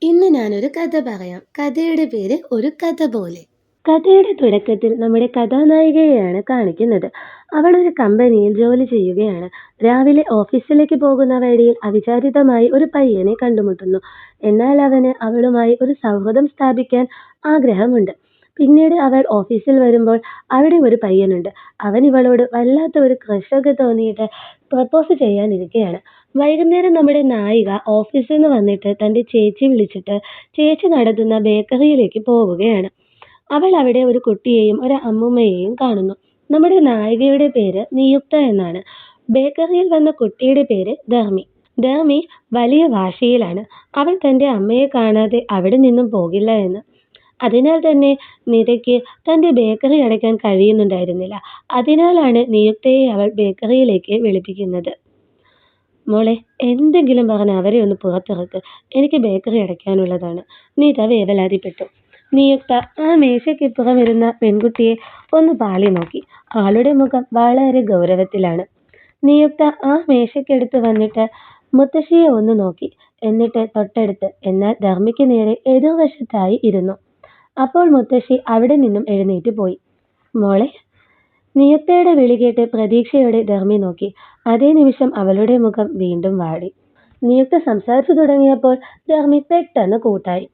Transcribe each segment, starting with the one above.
ഇന്ന് ഞാനൊരു കഥ പറയാം. കഥയുടെ പേര് ഒരു കഥ പോലെ. കഥയുടെ തുടക്കത്തിൽ നമ്മുടെ കഥാനായികയെയാണ് കാണിക്കുന്നത്. അവളൊരു കമ്പനിയിൽ ജോലി ചെയ്യുകയാണ്. രാവിലെ ഓഫീസിലേക്ക് പോകുന്ന വഴിയിൽ അവിചാരിതമായി ഒരു പയ്യനെ കണ്ടുമുട്ടുന്നു. എന്നാൽ അവന് അവളുമായി ഒരു സൗഹൃദം സ്ഥാപിക്കാൻ ആഗ്രഹമുണ്ട്. പിന്നീട് അവൾ ഓഫീസിൽ വരുമ്പോൾ അവിടെ ഒരു പയ്യനുണ്ട്. അവൻ ഇവളോട് വല്ലാത്ത ഒരു ക്രഷൊക്കെ തോന്നിയിട്ട് പ്രപ്പോസ് ചെയ്യാനിരിക്കുകയാണ്. വൈകുന്നേരം നമ്മുടെ നായിക ഓഫീസിൽ നിന്ന് വന്നിട്ട് തന്റെ ചേച്ചി വിളിച്ചിട്ട് ചേച്ചി നടത്തുന്ന ബേക്കറിയിലേക്ക് പോവുകയാണ്. അവൾ അവിടെ ഒരു കുട്ടിയെയും ഒരു അമ്മൂമ്മയെയും കാണുന്നു. നമ്മുടെ നായികയുടെ പേര് നിയുക്ത എന്നാണ്. ബേക്കറിയിൽ വന്ന കുട്ടിയുടെ പേര് ധർമ്മി. ധർമ്മി വലിയ വാശിയിലാണ്. അവൾ തന്റെ അമ്മയെ കാണാതെ അവിടെ നിന്നും പോകില്ല എന്ന്. അതിനാൽ തന്നെ നിതയ്ക്ക് തന്റെ ബേക്കറി അടയ്ക്കാൻ കഴിയുന്നുണ്ടായിരുന്നില്ല. അതിനാലാണ് നിയുക്തയെ അവൾ ബേക്കറിയിലേക്ക് വിളിപ്പിക്കുന്നത്. മോളെ, എന്തെങ്കിലും പറഞ്ഞ് അവരെ ഒന്ന് പുറത്തിറക്ക്. എനിക്ക് ബേക്കറി അടയ്ക്കാനുള്ളതാണ്. നീത വേവലാതിപ്പെട്ടു. നിയുക്ത ആ മേശയ്ക്കിപ്പുറം ഇരുന്ന പെൺകുട്ടിയെ ഒന്ന് പാളി നോക്കി. ആളുടെ മുഖം വളരെ ഗൗരവത്തിലാണ്. നിയുക്ത ആ മേശയ്ക്കടുത്ത് വന്നിട്ട് മുത്തശ്ശിയെ ഒന്ന് നോക്കി. എന്നിട്ട് തൊട്ടടുത്ത്, എന്നാൽ ധർമ്മിക്ക് നേരെ എതിർവശത്തായി ഇരുന്നു. അപ്പോൾ മുത്തശ്ശി അവിടെ നിന്നും എഴുന്നേറ്റ് പോയി. മോളെ. നിയുക്തയുടെ വിളി കേട്ട് പ്രതീക്ഷയോടെ ധർമ്മി നോക്കി. അതേ നിമിഷം അവളുടെ മുഖം വീണ്ടും വാടി. നിയുക്ത സംസാരിച്ചു തുടങ്ങിയപ്പോൾ ധർമ്മി പെട്ടെന്ന് കൂട്ടായി.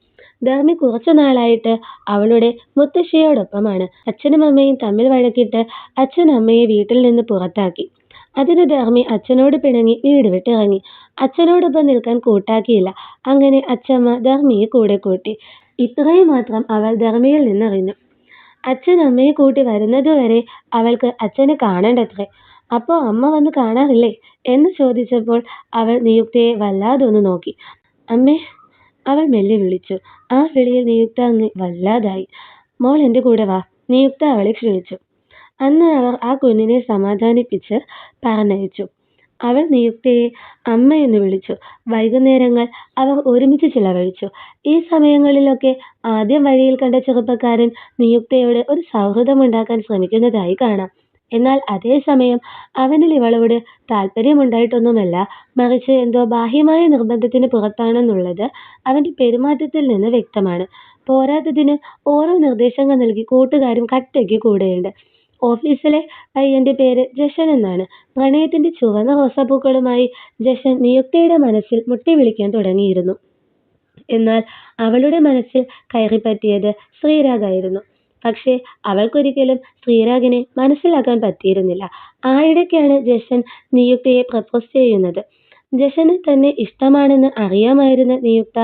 ധർമ്മി കുറച്ചു നാളായിട്ട് അവളുടെ മുത്തശ്ശിയോടൊപ്പമാണ്. അച്ഛനും അമ്മയും തമ്മിൽ വഴക്കിട്ട് അച്ഛൻ അമ്മയെ വീട്ടിൽ നിന്ന് പുറത്താക്കി. അതിന് ധർമ്മി അച്ഛനോട് പിണങ്ങി വീട് വിട്ടിറങ്ങി. അച്ഛനോടൊപ്പം നിൽക്കാൻ കൂട്ടാക്കിയില്ല. അങ്ങനെ അച്ഛമ്മ ധർമ്മിയെ കൂടെ കൂട്ടി. ഇത്രയും മാത്രം അവൾ ധർമ്മിയിൽ നിന്നറിഞ്ഞു. അച്ഛൻ അമ്മയെ കൂട്ടി വരുന്നതുവരെ അവൾക്ക് അച്ഛനെ കാണണ്ടത്രേ. അപ്പോ അമ്മ വന്ന് കാണാറില്ലേ എന്ന് ചോദിച്ചപ്പോൾ അവൾ നിയുക്തയെ വല്ലാതൊന്ന് നോക്കി. അമ്മേ, അവൾ മെല്ലെ വിളിച്ചു. ആ വിളിയിൽ നിയുക്ത അങ്ങ് വല്ലാതായി. മോൾ എൻ്റെ കൂടെ വാ, നിയുക്ത അവളെ ക്ഷണിച്ചു. അന്ന് അവർ ആ കുഞ്ഞിനെ സമാധാനിപ്പിച്ച് പറഞ്ഞയച്ചു. അവൾ നിയുക്തയെ അമ്മയെന്ന് വിളിച്ചു. വൈകുന്നേരങ്ങൾ അവർ ഒരുമിച്ച് ചിലവഴിച്ചു. ഈ സമയങ്ങളിലൊക്കെ ആദ്യം വഴിയിൽ കണ്ട ചെറുപ്പക്കാരൻ നിയുക്തയോട് ഒരു സൗഹൃദമുണ്ടാക്കാൻ ശ്രമിക്കുന്നതായി കാണാം. എന്നാൽ അതേസമയം അവനിൽ ഇവളോട് താല്പര്യമുണ്ടായിട്ടൊന്നുമല്ല, മറിച്ച് എന്തോ ബാഹ്യമായ നിർബന്ധത്തിന് പുറത്താണെന്നുള്ളത് അവന്റെ പെരുമാറ്റത്തിൽ നിന്ന് വ്യക്തമാണ്. പോരാത്തതിന് ഓരോ നിർദ്ദേശങ്ങൾ നൽകി കൂട്ടുകാരും കട്ടയ്ക്ക് കൂടെയുണ്ട്. ഓഫീസിലെ പയ്യന്റെ പേര് ജഷൻ എന്നാണ്. പ്രണയത്തിന്റെ ചുവന്ന റോസാപ്പൂക്കളുമായി ജഷൻ നിയുക്തയുടെ മനസ്സിൽ മുട്ടി വിളിക്കാൻ തുടങ്ങിയിരുന്നു. എന്നാൽ അവളുടെ മനസ്സിൽ കയറിപ്പറ്റിയത് ശ്രീരാഗായിരുന്നു. പക്ഷേ അവൾക്കൊരിക്കലും ശ്രീരാഗിനെ മനസ്സിലാക്കാൻ പറ്റിയിരുന്നില്ല. ആയിടയ്ക്കാണ് ജഷൻ നിയുക്തയെ പ്രപ്പോസ് ചെയ്യുന്നത്. ജഷന് തന്നെ ഇഷ്ടമാണെന്ന് അറിയാമായിരുന്ന നിയുക്ത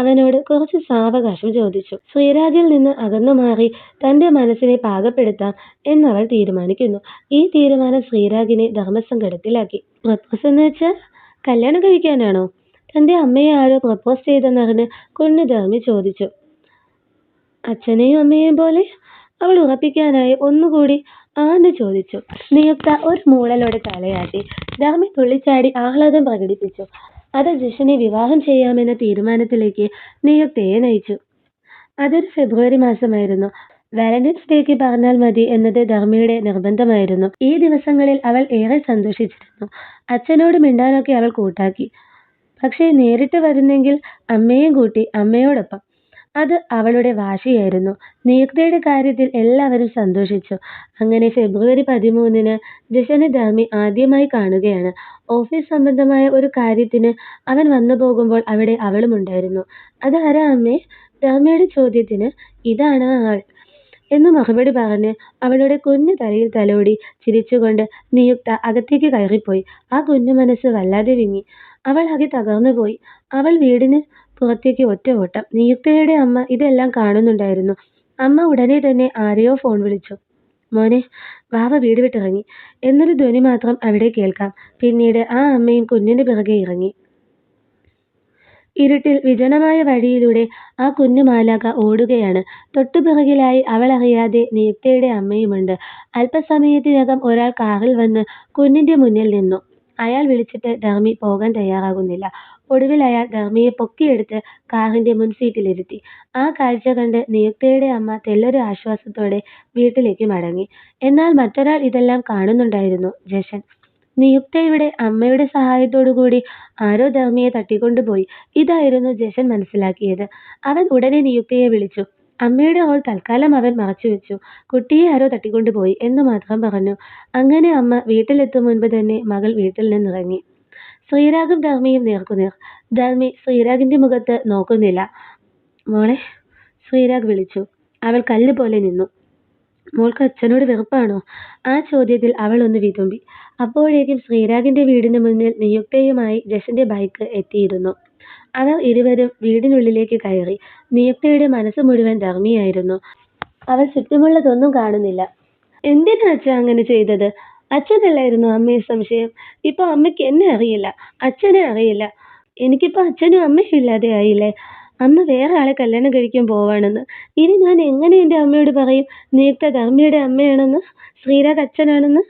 അവനോട് കുറച്ച് സാവകാശം ചോദിച്ചു. ശ്രീരാഗിൽ നിന്ന് അകന്നു മാറി തന്റെ മനസ്സിനെ പാകപ്പെടുത്താം എന്നവൾ തീരുമാനിക്കുന്നു. ഈ തീരുമാനം ശ്രീരാഗിനെ ധർമ്മസങ്കടത്തിലാക്കി. പ്രപ്പോസ് എന്ന് വെച്ചാൽ കല്യാണം കഴിക്കാനാണോ? തന്റെ അമ്മയെ ആരോ പ്രപ്പോസ് ചെയ്തെന്നറിഞ്ഞ് കുഞ്ഞു ധർമ്മി ചോദിച്ചു. അച്ഛനെയും അമ്മയെയും പോലെ? അവൾ ഉറപ്പിക്കാനായി ഒന്നുകൂടി ആന്ന് ചോദിച്ചു. നിയുക്ത ഒരു മൂളലോടെ തലയാട്ടി. ധർമ്മി തുള്ളിച്ചാടി ആഹ്ലാദം പ്രകടിപ്പിച്ചു. അത് ജഷനെ വിവാഹം ചെയ്യാമെന്ന തീരുമാനത്തിലേക്ക് നിയുക്തയെ നയിച്ചു. അതൊരു ഫെബ്രുവരി മാസമായിരുന്നു. വാലന്റൈൻസ് ഡേക്ക് പറഞ്ഞാൽ മതി എന്നത് ധർമ്മിയുടെ നിർബന്ധമായിരുന്നു. ഈ ദിവസങ്ങളിൽ അവൾ ഏറെ സന്തോഷിച്ചിരുന്നു. അച്ഛനോട് മിണ്ടാനൊക്കെ അവൾ കൂട്ടാക്കി. പക്ഷേ നേരിട്ട് വരുന്നെങ്കിൽ അമ്മയെയും കൂട്ടി അമ്മയോടൊപ്പം. അത് അവളുടെ വാശിയായിരുന്നു. നിയുക്തയുടെ കാര്യത്തിൽ എല്ലാവരും സന്തോഷിച്ചു. അങ്ങനെ ഫെബ്രുവരി 13-ന് ജഷനെ ധർമ്മി ആദ്യമായി കാണുകയാണ്. ഓഫീസ് സംബന്ധമായ ഒരു കാര്യത്തിന് അവൻ വന്നു പോകുമ്പോൾ അവിടെ അവളുമുണ്ടായിരുന്നു. അതാരാ അമ്മേ? ധർമ്മിയുടെ ചോദ്യത്തിന് ഇതാണ് ആൾ എന്ന് മറുപടി പറഞ്ഞ് അവളുടെ കുഞ്ഞു തലയിൽ തലോടി ചിരിച്ചുകൊണ്ട് നിയുക്ത അകത്തേക്ക് കയറിപ്പോയി. ആ കുഞ്ഞു മനസ്സ് വല്ലാതെ വിങ്ങി. അവൾ ആകെ തകർന്നുപോയി. അവൾ വീടിന് പുറത്തേക്ക് ഒറ്റ ഓട്ടം. നിയുക്തയുടെ അമ്മ ഇതെല്ലാം കാണുന്നുണ്ടായിരുന്നു. അമ്മ ഉടനെ തന്നെ ആരെയോ ഫോൺ വിളിച്ചു. മോനെ, വാവ വീട് വിട്ടിറങ്ങി എന്നൊരു ധ്വനി മാത്രം അവിടെ കേൾക്കാം. പിന്നീട് ആ അമ്മയും കുഞ്ഞിന്റെ പിറകെ ഇറങ്ങി. ഇരുട്ടിൽ വിജനമായ വഴിയിലൂടെ ആ കുഞ്ഞു മാലാഖ ഓടുകയാണ്. തൊട്ടുപിറകിലായി അവൾ അറിയാതെ നിയുക്തയുടെ അമ്മയുമുണ്ട്. അല്പസമയത്തിനകം ഒരാൾ കാറിൽ വന്ന് കുഞ്ഞിന്റെ മുന്നിൽ നിന്നു. അയാൾ വിളിച്ചിട്ട് ധർമ്മി പോകാൻ തയ്യാറാകുന്നില്ല. ഒടുവിൽ അയാൾ ധർമ്മിയെ പൊക്കിയെടുത്ത് കാറിന്റെ മുൻസീറ്റിലിരുത്തി. ആ കാഴ്ച കണ്ട് നിയുക്തയുടെ അമ്മ തെല്ലൊരു ആശ്വാസത്തോടെ വീട്ടിലേക്ക് മടങ്ങി. എന്നാൽ മറ്റൊരാൾ ഇതെല്ലാം കാണുന്നുണ്ടായിരുന്നു. ജഷൻ. നിയുക്തയുടെ അമ്മയുടെ സഹായത്തോടുകൂടി ആരോ ധർമ്മിയെ തട്ടിക്കൊണ്ടുപോയി. ഇതായിരുന്നു ജഷൻ മനസ്സിലാക്കിയത്. അവൻ ഉടനെ നിയുക്തയെ വിളിച്ചു. അമ്മയുടെ റോൾ തൽക്കാലം അവൻ മറച്ചുവെച്ചു. കുട്ടിയെ ആരോ തട്ടിക്കൊണ്ടുപോയി എന്ന് മാത്രം പറഞ്ഞു. അങ്ങനെ അമ്മ വീട്ടിലെത്തും മുൻപ് തന്നെ മകൾ വീട്ടിൽ നിന്നിറങ്ങി. ശ്രീരാഗും ധർമ്മിയും നേർക്കുനേർ. ധർമ്മി ശ്രീരാഗിന്റെ മുഖത്ത് നോക്കുന്നില്ല. മോളെ, ശ്രീരാഗ് വിളിച്ചു. അവൾ കല്ലുപോലെ നിന്നു. മോൾക്ക് അച്ഛനോട് വെറുപ്പാണോ? ആ ചോദ്യത്തിൽ അവൾ ഒന്ന് വിതുമ്പി. അപ്പോഴേക്കും ശ്രീരാഗിന്റെ വീടിന് മുന്നിൽ നിയുക്തയുമായി ജഷന്റെ ബൈക്ക് എത്തിയിരുന്നു. അവർ ഇരുവരും വീടിനുള്ളിലേക്ക് കയറി. നിയുക്തയുടെ മനസ്സ് മുഴുവൻ ധർമ്മിയായിരുന്നു. അവൾ ചുറ്റുമുള്ളതൊന്നും കാണുന്നില്ല. എന്തിനാ അച്ഛൻ അങ്ങനെ ചെയ്തത്? അച്ഛനല്ലായിരുന്നു അമ്മയെ സംശയം. ഇപ്പൊ അമ്മയ്ക്ക് എന്നെ അറിയില്ല, അച്ഛനെ അറിയില്ല. എനിക്കിപ്പോ അച്ഛനും അമ്മയും ഇല്ലാതെ ആയില്ലേ? അമ്മ വേറെ ആളെ കല്യാണം കഴിക്കാൻ പോവാണെന്ന്. ഇനി ഞാൻ എങ്ങനെ എൻ്റെ അമ്മയോട് പറയും നിയുക്ത ധർമ്മിയുടെ അമ്മയാണെന്ന്, ശ്രീരാഗ് അച്ഛനാണെന്ന്?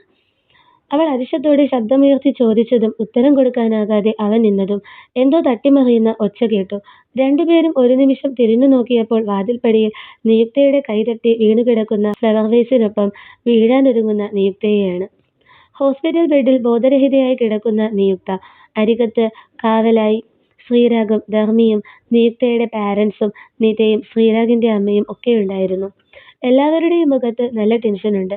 അവൾ അരിശത്തോടെ ശബ്ദമുയർത്തി ചോദിച്ചതും ഉത്തരം കൊടുക്കാനാകാതെ അവൻ നിന്നതും എന്തോ തട്ടിമറിയുന്ന ഒച്ച കേട്ടു. രണ്ടുപേരും ഒരു നിമിഷം തിരിഞ്ഞു നോക്കിയപ്പോൾ വാതിൽപ്പടിയിൽ നിയുക്തയുടെ കൈതട്ടി വീണുകിടക്കുന്ന ഫ്ലവർ വേസിനൊപ്പം വീഴാനൊരുങ്ങുന്ന നിയുക്തയെയാണ്. ഹോസ്പിറ്റൽ ബെഡിൽ ബോധരഹിതയായി കിടക്കുന്ന നിയുക്ത. അരികത്ത് കാവലായി ശ്രീരാഗും ധർമ്മിയും നിയുക്തയുടെ പാരൻസും നിതയും ശ്രീരാഗിന്റെ അമ്മയും ഒക്കെയുണ്ടായിരുന്നു. എല്ലാവരുടെയും മുഖത്ത് നല്ല ടെൻഷനുണ്ട്.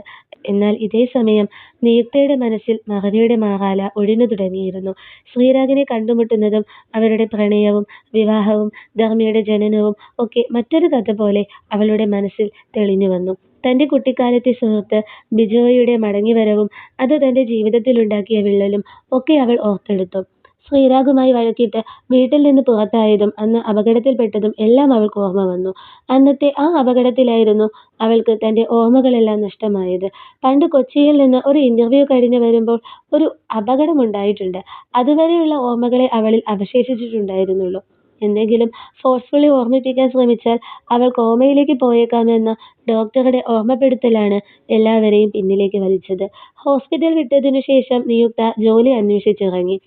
എന്നാൽ ഇതേ സമയം നിയുക്തയുടെ മനസ്സിൽ മറവിയുടെ മാറാല ഒഴിഞ്ഞു തുടങ്ങിയിരുന്നു. ശ്രീരാഗിനെ കണ്ടുമുട്ടുന്നതും അവരുടെ പ്രണയവും വിവാഹവും ധർമ്മിയുടെ ജനനവും ഒക്കെ മറ്റൊരു കഥ പോലെ അവളുടെ മനസ്സിൽ തെളിഞ്ഞു വന്നു. തന്റെ കുട്ടിക്കാലത്തെ സുഹൃത്ത് ബിജോയുടെ മടങ്ങിവരവും അത് തന്റെ ജീവിതത്തിലുണ്ടാക്കിയ വിള്ളലും ഒക്കെ അവൾ ഓർത്തെടുത്തു. ശ്രീരാഗുമായി വഴക്കിട്ട് വീട്ടിൽ നിന്ന് പുറത്തായതും അന്ന് അപകടത്തിൽപ്പെട്ടതും എല്ലാം അവൾക്ക് ഓർമ്മ വന്നു. അന്നത്തെ ആ അപകടത്തിലായിരുന്നു അവൾക്ക് തന്റെ ഓർമ്മകളെല്ലാം നഷ്ടമായത്. പണ്ട് കൊച്ചിയിൽ നിന്ന് ഒരു ഇന്റർവ്യൂ കഴിഞ്ഞ് വരുമ്പോൾ ഒരു അപകടമുണ്ടായിട്ടുണ്ട്. അതുവരെയുള്ള ഓർമ്മകളെ അവളിൽ അവശേഷിച്ചിട്ടുണ്ടായിരുന്നുള്ളൂ. എന്തെങ്കിലും ഫോഴ്സ്ഫുള്ളി ഓർമ്മിപ്പിക്കാൻ ശ്രമിച്ചാൽ അവൾ കോമയിലേക്ക് പോയേക്കാമെന്ന ഡോക്ടറുടെ ഓർമ്മപ്പെടുത്തലാണ് എല്ലാവരെയും പിന്നിലേക്ക് വലിച്ചത്. ഹോസ്പിറ്റൽ വിട്ടതിനു ശേഷം നിയുക്ത ജോലി അന്വേഷിച്ചിറങ്ങി.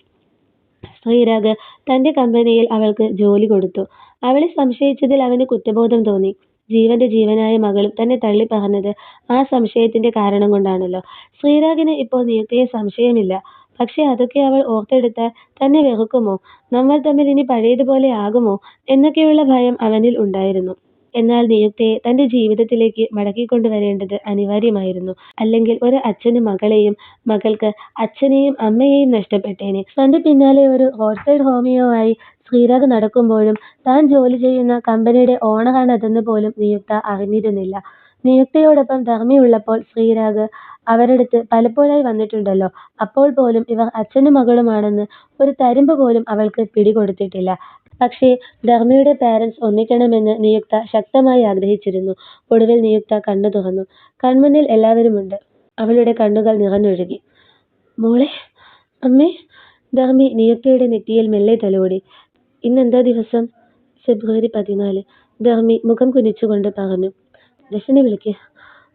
ശ്രീരാഗ് തന്റെ കമ്പനിയിൽ അവൾക്ക് ജോലി കൊടുത്തു. അവളെ സംശയിച്ചതിൽ അവന് കുറ്റബോധം തോന്നി. ജീവന്റെ ജീവനായ മകളും തന്നെ തള്ളിപ്പറഞ്ഞത് ആ സംശയത്തിന്റെ കാരണം കൊണ്ടാണല്ലോ. ശ്രീരാഗിന് ഇപ്പോൾ നിയുക്തയെ സംശയമില്ല. പക്ഷെ അതൊക്കെ അവൾ ഓർത്തെടുത്താൽ തന്നെ വെറുക്കുമോ, നമ്മൾ തമ്മിൽ ഇനി പഴയതുപോലെ ആകുമോ എന്നൊക്കെയുള്ള ഭയം അവനിൽ ഉണ്ടായിരുന്നു. എന്നാൽ നിയുക്തയെ തന്റെ ജീവിതത്തിലേക്ക് മടക്കിക്കൊണ്ടുവരേണ്ടത് അനിവാര്യമായിരുന്നു. അല്ലെങ്കിൽ ഒരു അച്ഛന് മകളെയും മകൾക്ക് അച്ഛനെയും അമ്മയെയും നഷ്ടപ്പെട്ടേനെ. തന്റെ പിന്നാലെ ഒരു റോഡ് സൈഡ് ഹോമിയോ ആയി ശ്രീരാഗ് നടക്കുമ്പോഴും താൻ ജോലി ചെയ്യുന്ന കമ്പനിയുടെ ഓണറാണതെന്ന് പോലും നിയുക്ത അറിഞ്ഞിരുന്നില്ല. നിയുക്തയോടൊപ്പം ധർമ്മി ഉള്ളപ്പോൾ ശ്രീരാഗ് അവരടുത്ത് പലപ്പോഴായി വന്നിട്ടുണ്ടല്ലോ. അപ്പോൾ പോലും ഇവർ അച്ഛനും മകളുമാണെന്ന് ഒരു തരിമ്പ് പോലും അവൾക്ക് പിടികൊടുത്തിട്ടില്ല. പക്ഷേ ധർമ്മിയുടെ പാരൻസ് ഒന്നിക്കണമെന്ന് നിയുക്ത ശക്തമായി ആഗ്രഹിച്ചിരുന്നു. ഒടുവിൽ നിയുക്ത കണ്ണു തുറന്നു. കൺമുന്നിൽ എല്ലാവരുമുണ്ട്. അവളുടെ കണ്ണുകൾ നിറഞ്ഞൊഴുകി. മോളെ, അമ്മേ. ധർമ്മി നിയുക്തയുടെ നെറ്റിയിൽ മെല്ലെ തലോടി. ഇന്നെന്താ ദിവസം? ഫെബ്രുവരി 14. ധർമ്മി മുഖം കുനിച്ചുകൊണ്ട് പറഞ്ഞു. ജഷനെ വിളിക്ക്,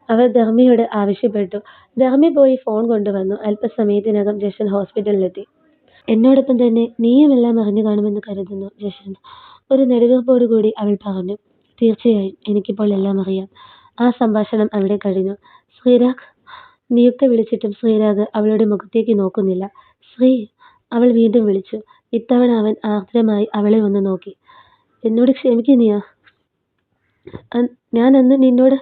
അവർ ധർമ്മിയോട് ആവശ്യപ്പെട്ടു. ധർമ്മി പോയി ഫോൺ കൊണ്ടുവന്നു. അല്പസമയത്തിനകം ജഷൻ ഹോസ്പിറ്റലിലെത്തി. എന്നോടൊപ്പം തന്നെ നീയുമെല്ലാം അറിഞ്ഞു കാണുമെന്ന് കരുതുന്നു, ജഷൻ. ഒരു നെടുവീർപ്പോടുകൂടി അവൾ പറഞ്ഞു. തീർച്ചയായും എനിക്കിപ്പോൾ എല്ലാം അറിയാം. ആ സംഭാഷണം അവിടെ കഴിഞ്ഞു. ശ്രീരാഗ്. നിയുക്ത വിളിച്ചിട്ടും ശ്രീരാഗ് അവളുടെ മുഖത്തേക്ക് നോക്കുന്നില്ല. ശ്രീ. അവൾ വീണ്ടും വിളിച്ചു. ഇത്തവണ അവൻ ആർദ്രമായി അവളെ ഒന്ന് നോക്കി. എന്നോട് ക്ഷമിക്കുന്നിയാ? ഞാൻ അന്ന് നിന്നോട്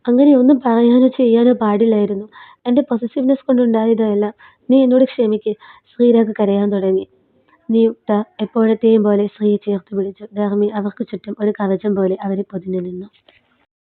അങ്ങനെ ഒന്നും പറയാനോ ചെയ്യാനോ പാടില്ലായിരുന്നു. എൻ്റെ പൊസസീവ്നെസ് കൊണ്ടുണ്ടായതല്ല. നീ എന്നോട് ക്ഷമിക്ക്. ശ്രീരാഗ് കരയാൻ തുടങ്ങി. നിയുക്ത എപ്പോഴത്തെയും പോലെ ശ്രീയെ ചേർത്ത് പിടിച്ചു. ധർമ്മി അവർക്ക് ചുറ്റും ഒരു കവചം പോലെ അവരെ പൊതിഞ്ഞു നിന്നു.